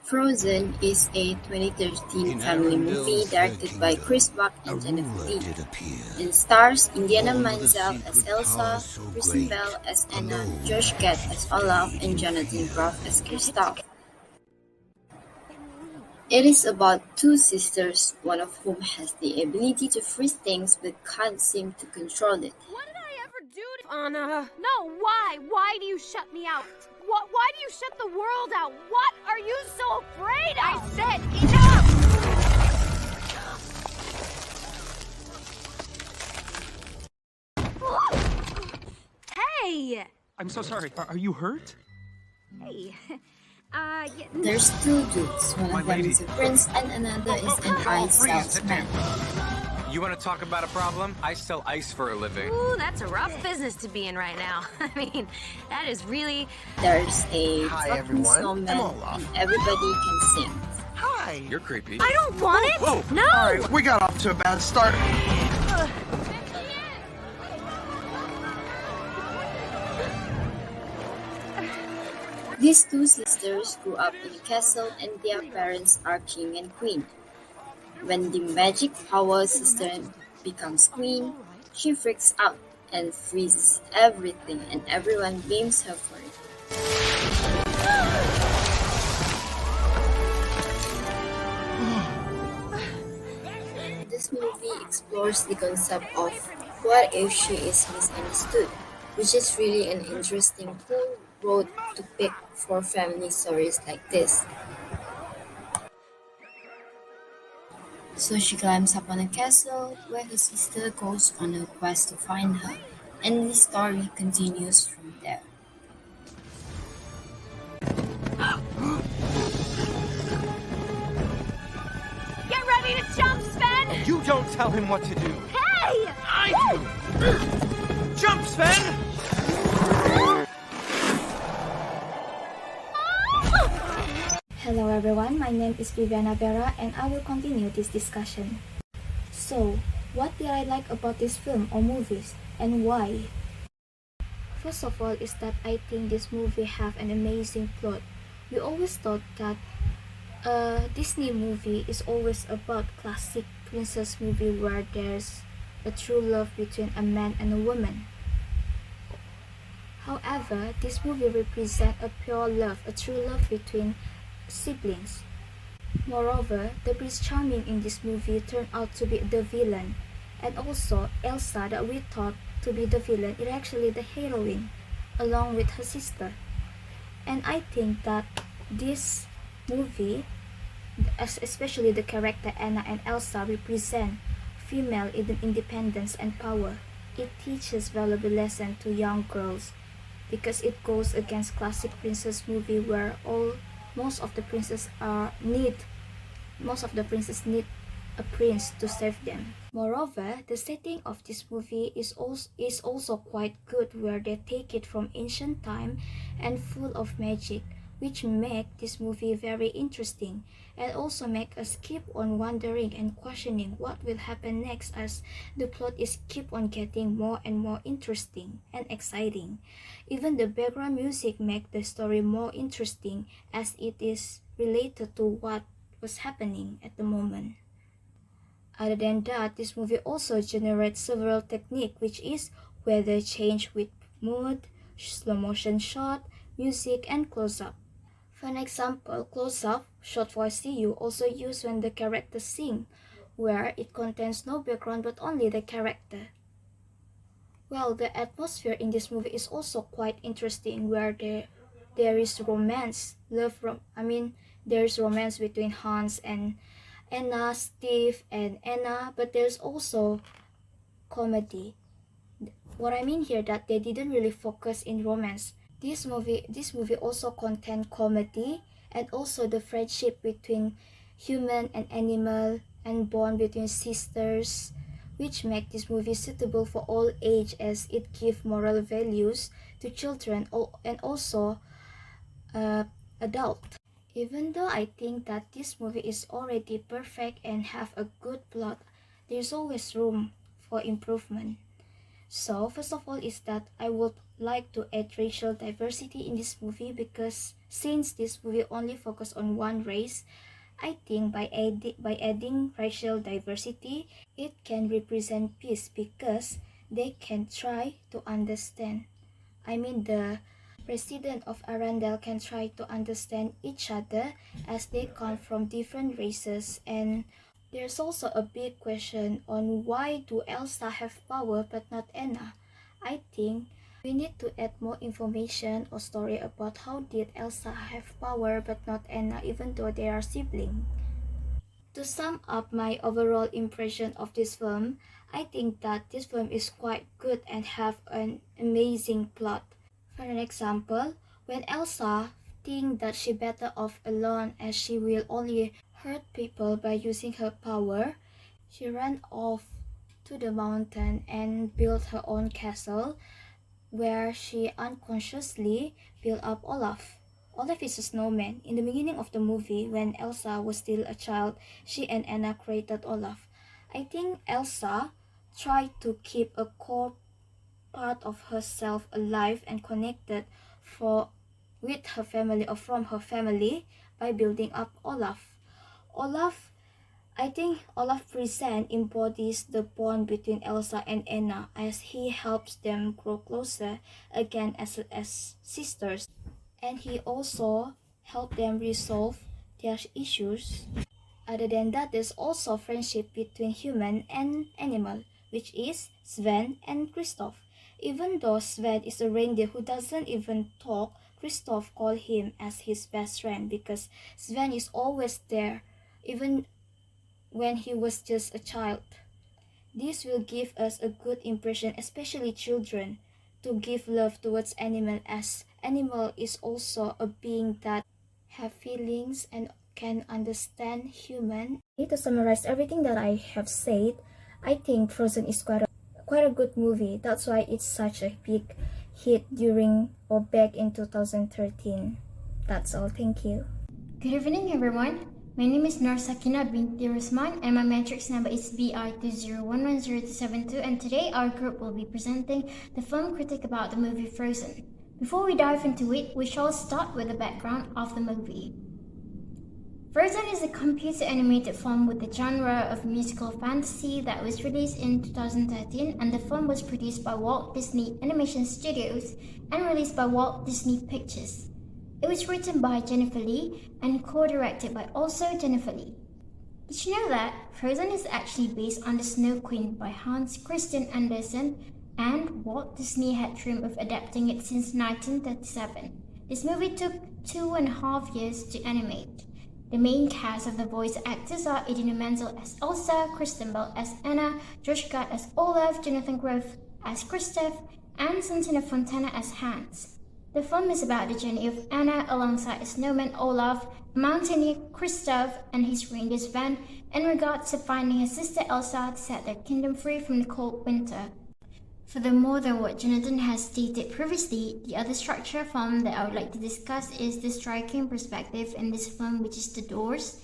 Frozen is a 2013 family movie directed by Chris Buck and Jennifer Lee, and stars Indiana Menzel as Elsa, Kristen Bell as Anna, Josh Gad as Olaf, and Jonathan Groff as Kristoff. It is about two sisters, one of whom has the ability to freeze things but can't seem to control it. What did I ever do to Anna? No, why? Why do you shut me out? Why do you shut the world out? What are you so afraid of? I said enough! Hey! I'm so sorry. Are you hurt? Hey. Yeah. There's two dudes, one of them is a prince and another is an ice salesman. You want to talk about a problem? I sell ice for a living. Ooh, that's a rough business to be in right now. I mean, that is really... There's a Hi, talking everyone. snowman I'm Olaf. and everybody can sing. Hi. You're creepy. I don't want it! Whoa. No! All right, we got off to a bad start. These two sisters grew up in a castle and their parents are king and queen. When the magic power sister becomes queen, she freaks out and freezes everything and everyone blames her for it. This movie explores the concept of what if she is misunderstood, which is really an interesting cool road to pick for family stories like this. So she climbs up on a castle where her sister goes on a quest to find her, and the story continues from there. Get ready to jump, Sven! You don't tell him what to do. Hey! I do! Jump, Sven! Hello everyone, my name is Pviana Vera and I will continue this discussion. So, what did I like about this film or movies and why? First of all is that I think this movie have an amazing plot. We always thought that a Disney movie is always about classic princess movie where there's a true love between a man and a woman. However, this movie represents a pure love, a true love between siblings. Moreover, the Prince Charming in this movie turned out to be the villain, and also Elsa that we thought to be the villain is actually the heroine, along with her sister. And I think that this movie, especially the character Anna and Elsa, represent female independence and power. It teaches valuable lesson to young girls because it goes against classic princess movie where most of the princess need a prince to save them. Moreover, the setting of this movie is also quite good where they take it from ancient time and full of magic, which make this movie very interesting and also make us keep on wondering and questioning what will happen next as the plot is keep on getting more and more interesting and exciting. Even the background music make the story more interesting as it is related to what was happening at the moment. Other than that, this movie also generates several techniques, which is weather change with mood, slow motion shot, music, and close-up. For an example, close-up, short for CU, also used when the character sing, where it contains no background but only the character. Well, the atmosphere in this movie is also quite interesting, where there is romance, there's romance between Hans and Anna, Steve and Anna, but there's also comedy. What I mean here that they didn't really focus in romance. This movie also contains comedy and also the friendship between human and animal and bond between sisters, which make this movie suitable for all age as it gives moral values to children and also adult. Even though I think that this movie is already perfect and have a good plot, there's always room for improvement. So first of all is that I would like to add racial diversity in this movie because since this movie only focus on one race, I think by adding racial diversity, it can represent peace because they can try to understand. I mean, the residents of Arendelle can try to understand each other as they come from different races. And there's also a big question on why do Elsa have power but not Anna. I think we need to add more information or story about how did Elsa have power but not Anna even though they are siblings. To sum up my overall impression of this film, I think that this film is quite good and have an amazing plot. For an example, when Elsa thinks that she better off alone as she will only hurt people by using her power, she ran off to the mountain and built her own castle where she unconsciously built up Olaf. Olaf is a snowman. In the beginning of the movie, when Elsa was still a child, she and Anna created Olaf. I think Elsa tried to keep a core part of herself alive and connected with her family or from her family by building up Olaf. I think Olaf present embodies the bond between Elsa and Anna as he helps them grow closer again as sisters, and he also helped them resolve their issues. Other than that, there's also friendship between human and animal, which is Sven and Kristoff. Even though Sven is a reindeer who doesn't even talk, Kristoff called him as his best friend because Sven is always there, even when he was just a child. This will give us a good impression, especially children, to give love towards animal as animal is also a being that have feelings and can understand human. To summarize everything that I have said, I think Frozen is quite a good movie. That's why it's such a big hit during or back in 2013. That's all. Thank you. Good evening, everyone. My name is Sakinah Binti Rosman, and my matrix number is BI20110272, and today our group will be presenting the film critic about the movie Frozen. Before we dive into it, we shall start with the background of the movie. Frozen is a computer animated film with the genre of musical fantasy that was released in 2013, and the film was produced by Walt Disney Animation Studios and released by Walt Disney Pictures. It was written by Jennifer Lee and co-directed by also Jennifer Lee. Did you know that Frozen is actually based on The Snow Queen by Hans Christian Andersen, and Walt Disney had dreamed of adapting it since 1937. This movie took 2.5 years to animate. The main cast of the voice actors are Idina Menzel as Elsa, Kristen Bell as Anna, Josh Gad as Olaf, Jonathan Groff as Kristoff, and Santino Fontana as Hans. The film is about the journey of Anna alongside a snowman Olaf, a mountaineer Kristoff, and his reindeer Sven in regards to finding her sister Elsa to set their kingdom free from the cold winter. Furthermore than what Jonathan has stated previously, the other structure film that I would like to discuss is the striking perspective in this film, which is the doors.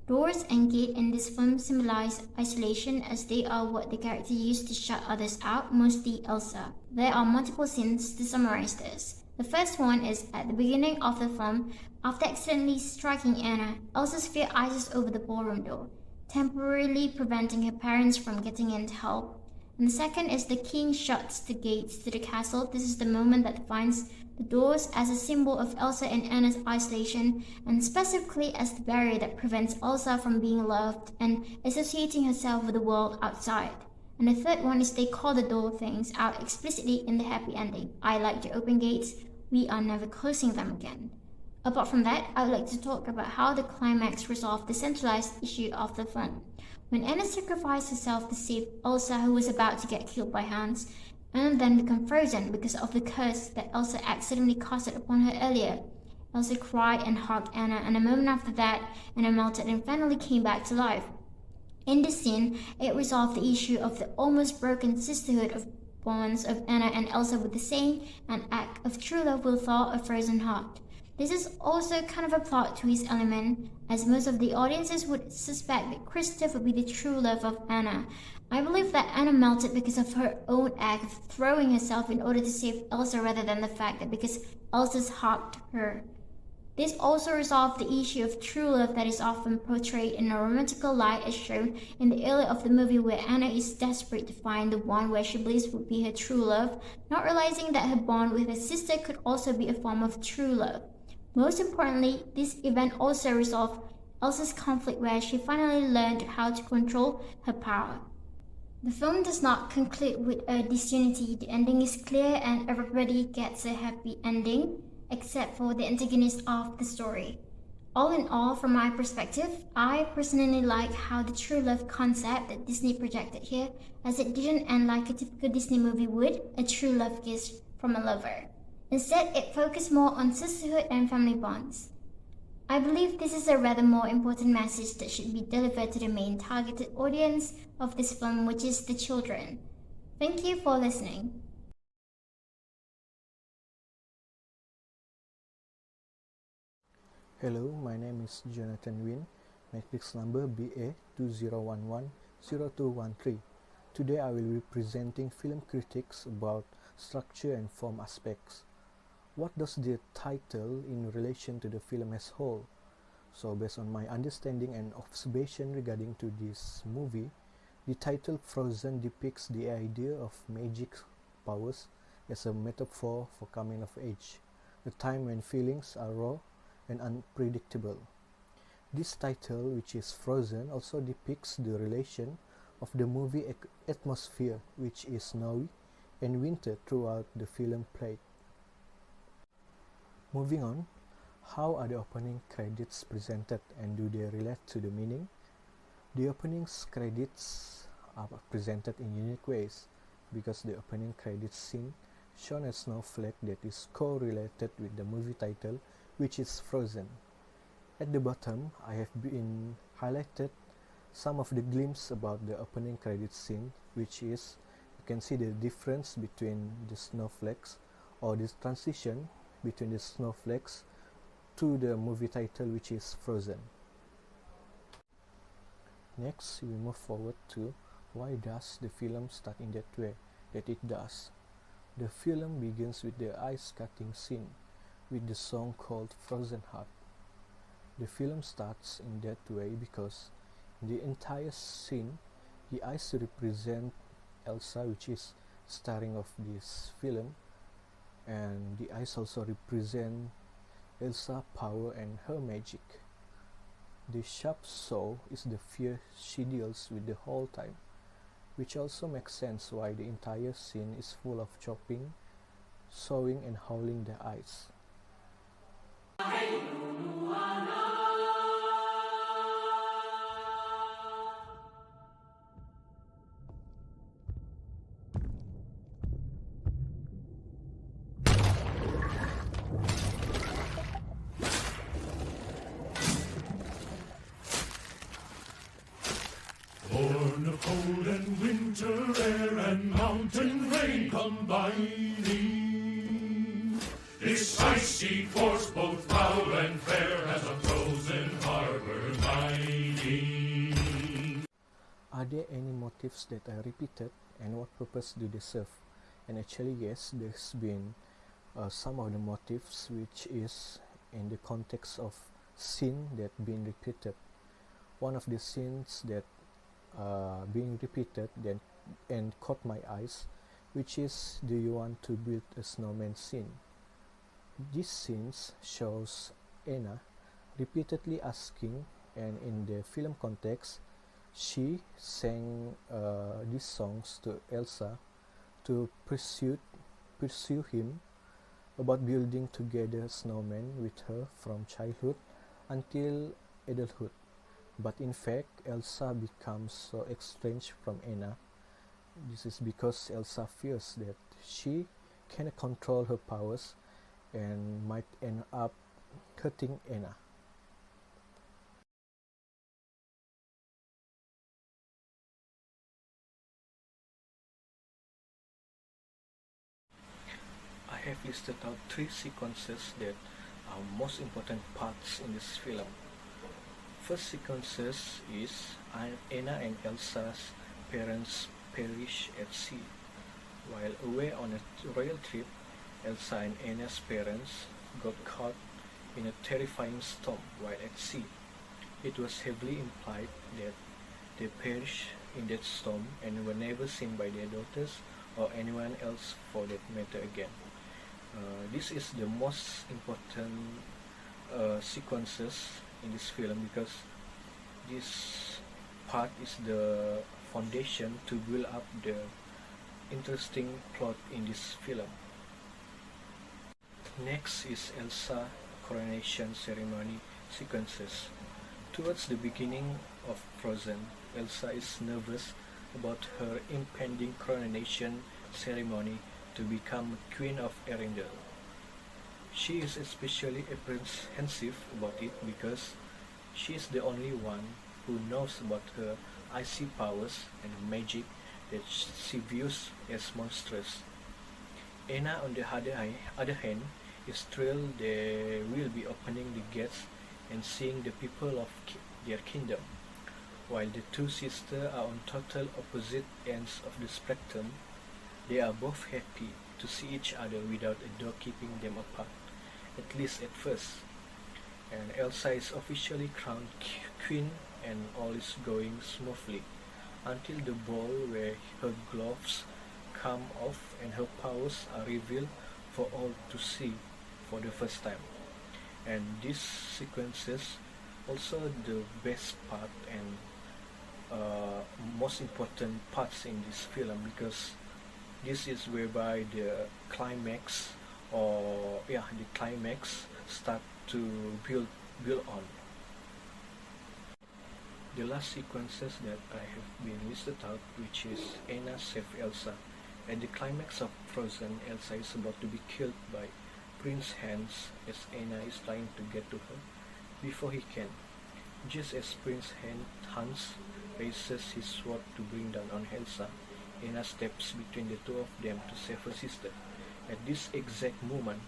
Doors and gate in this film symbolize isolation as they are what the character used to shut others out, mostly Elsa. There are multiple scenes to summarize this. The first one is at the beginning of the film. After accidentally striking Anna, Elsa's fear ices over the ballroom door, temporarily preventing her parents from getting in to help. And the second is the king shuts the gates to the castle. This is the moment that defines the doors as a symbol of Elsa and Anna's isolation, and specifically as the barrier that prevents Elsa from being loved and associating herself with the world outside. And the third one is they call the door things out explicitly in the happy ending. I like to open gates, we are never closing them again. Apart from that, I would like to talk about how the climax resolved the centralized issue of the film. When Anna sacrificed herself to save Elsa, who was about to get killed by Hans, and then become frozen because of the curse that Elsa accidentally casted upon her earlier. Elsa cried and hugged Anna, and a moment after that, Anna melted and finally came back to life. In this scene, it resolved the issue of the almost broken sisterhood of bonds of Anna and Elsa with the saying, "An act of true love will thaw a frozen heart." This is also kind of a plot twist element, as most of the audiences would suspect that Kristoff would be the true love of Anna. I believe that Anna melted because of her own act of throwing herself in order to save Elsa rather than the fact that because Elsa's hugged her. This also resolved the issue of true love that is often portrayed in a romantical light as shown in the early of the movie where Anna is desperate to find the one where she believes would be her true love, not realizing that her bond with her sister could also be a form of true love. Most importantly, this event also resolved Elsa's conflict where she finally learned how to control her power. The film does not conclude with a disunity. The ending is clear and everybody gets a happy ending, except for the antagonist of the story. All in all, from my perspective, I personally like how the true love concept that Disney projected here, as it didn't end like a typical Disney movie would, a true love kiss from a lover. Instead, it focused more on sisterhood and family bonds. I believe this is a rather more important message that should be delivered to the main targeted audience of this film, which is the children. Thank you for listening. Hello, my name is Jonathan Win, matrix number BA20110213. Today I will be presenting film critiques about structure and form aspects. What does the title in relation to the film as whole? So based on my understanding and observation regarding to this movie, the title Frozen depicts the idea of magic powers as a metaphor for coming of age, a time when feelings are raw and unpredictable. This title, which is Frozen, also depicts the relation of the movie atmosphere, which is snowy and winter throughout the film played. Moving on, how are the opening credits presented and do they relate to the meaning? The opening credits are presented in unique ways because the opening credits scene shown a snowflake that is correlated with the movie title, which is Frozen. At the bottom, I have been highlighted some of the glimpses about the opening credits scene, which is, you can see the difference between the snowflakes or this transition between the snowflakes to the movie title, which is Frozen. Next, we move forward to why does the film start in that way that it does. The film begins with the ice cutting scene with the song called Frozen Heart. The film starts in that way because in the entire scene, the ice represent Elsa, which is starring of this film, and the ice also represent Elsa's power and her magic. The sharp saw is the fear she deals with the whole time, which also makes sense why the entire scene is full of chopping, sawing and howling the ice. Born of cold and winter air and mountain rain combining, this icy force both foul and fair has a frozen harbor lining. Are there any motifs that are repeated and what purpose do they serve? And actually yes, there's been some of the motifs which is in the context of scene that been repeated. One of the scenes that being repeated then and caught my eyes, which is do you want to build a snowman scene. This scene shows Anna repeatedly asking, and in the film context she sang these songs to Elsa to pursue him about building together snowmen with her from childhood until adulthood. But in fact, Elsa becomes so estranged from Anna. This is because Elsa fears that she cannot control her powers and might end up hurting Anna. I have listed out 3 sequences that most important parts in this film. First sequences is Anna and Elsa's parents perish at sea. While away on a royal trip, Elsa and Anna's parents got caught in a terrifying storm while at sea. It was heavily implied that they perished in that storm and were never seen by their daughters or anyone else for that matter again. This is the most important sequences in this film because this part is the foundation to build up the interesting plot in this film. Next is Elsa coronation ceremony sequences. Towards the beginning of Frozen, Elsa is nervous about her impending coronation ceremony to become Queen of Arendelle. She is especially apprehensive about it because she is the only one who knows about her icy powers and magic that she views as monstrous. Anna, on the other hand, is thrilled they will be opening the gates and seeing the people of their kingdom. While the two sisters are on total opposite ends of the spectrum, they are both happy to see each other without a door keeping them apart, at least at first. And Elsa is officially crowned queen and all is going smoothly until the ball where her gloves come off and her powers are revealed for all to see for the first time. And these sequences also the best part and most important parts in this film because this is whereby the climax start to build on. The last sequences that I have been listed out, which is Anna save Elsa. At the climax of Frozen, Elsa is about to be killed by Prince Hans as Anna is trying to get to her before he can. Just as Prince Hans raises his sword to bring down on Elsa, Anna steps between the two of them to save her sister. At this exact moment,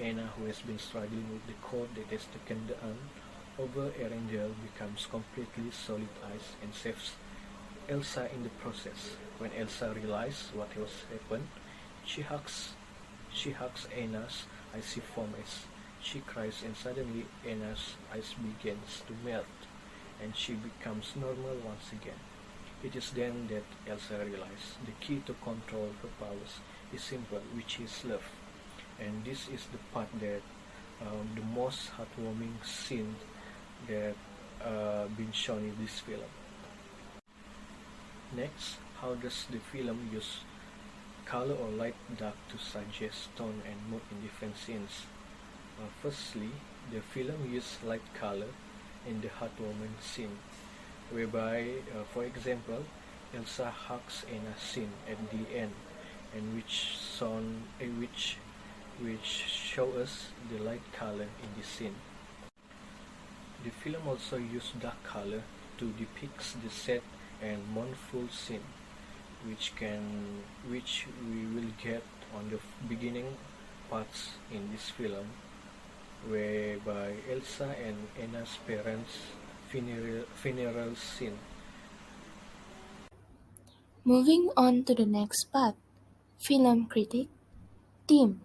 Anna, who has been struggling with the cord that has taken the urn over Arendelle, becomes completely solid ice and saves Elsa in the process. When Elsa realizes what has happened, she hugs Anna's icy form as she cries, and suddenly Anna's ice begins to melt and she becomes normal once again. It is then that Elsa realizes the key to control her powers is simple, which is love. And this is the part that the most heartwarming scene that been shown in this film. Next, how does the film use color or light dark to suggest tone and mood in different scenes? Firstly, the film uses light color in the heartwarming scene, whereby, for example, Elsa hugs Anna's scene at the end, and which show us the light color in this scene. The film also used dark color to depict the sad and mournful scene, which we will get on the beginning parts in this film, whereby Elsa and Anna's parents' funeral scene. Moving on to the next part, film critic theme.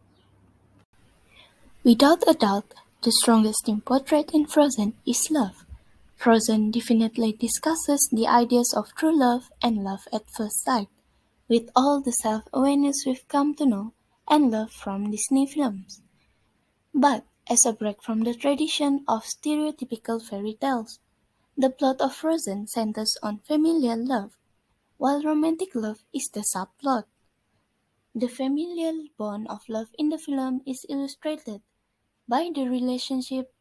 Without a doubt, the strongest theme portrayed in Frozen is love. Frozen definitely discusses the ideas of true love and love at first sight, with all the self-awareness we've come to know and love from Disney films. But as a break from the tradition of stereotypical fairy tales, the plot of Frozen centers on familial love, while romantic love is the subplot. The familial bond of love in the film is illustrated by the relationship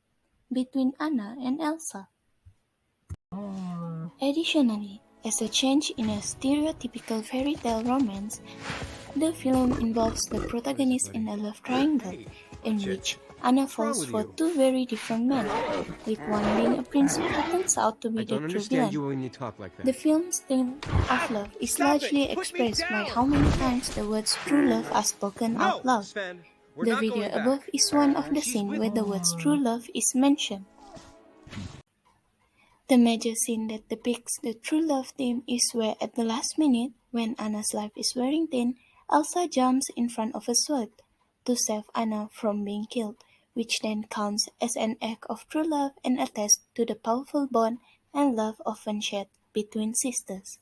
between Anna and Elsa. Additionally, as a change in a stereotypical fairy tale romance, the film involves the protagonist in a love triangle, in which Anna falls for two very different men, with one being a prince who turns out to be the true villain. The film's theme of love is largely expressed by how many times the words true love are spoken out loud. Sven, The video above is one of the scenes where the words true love is mentioned. The major scene that depicts the true love theme is where at the last minute, when Anna's life is wearing thin, Elsa jumps in front of a sword to save Anna from being killed, which then counts as an act of true love and attests to the powerful bond and love often shared between sisters.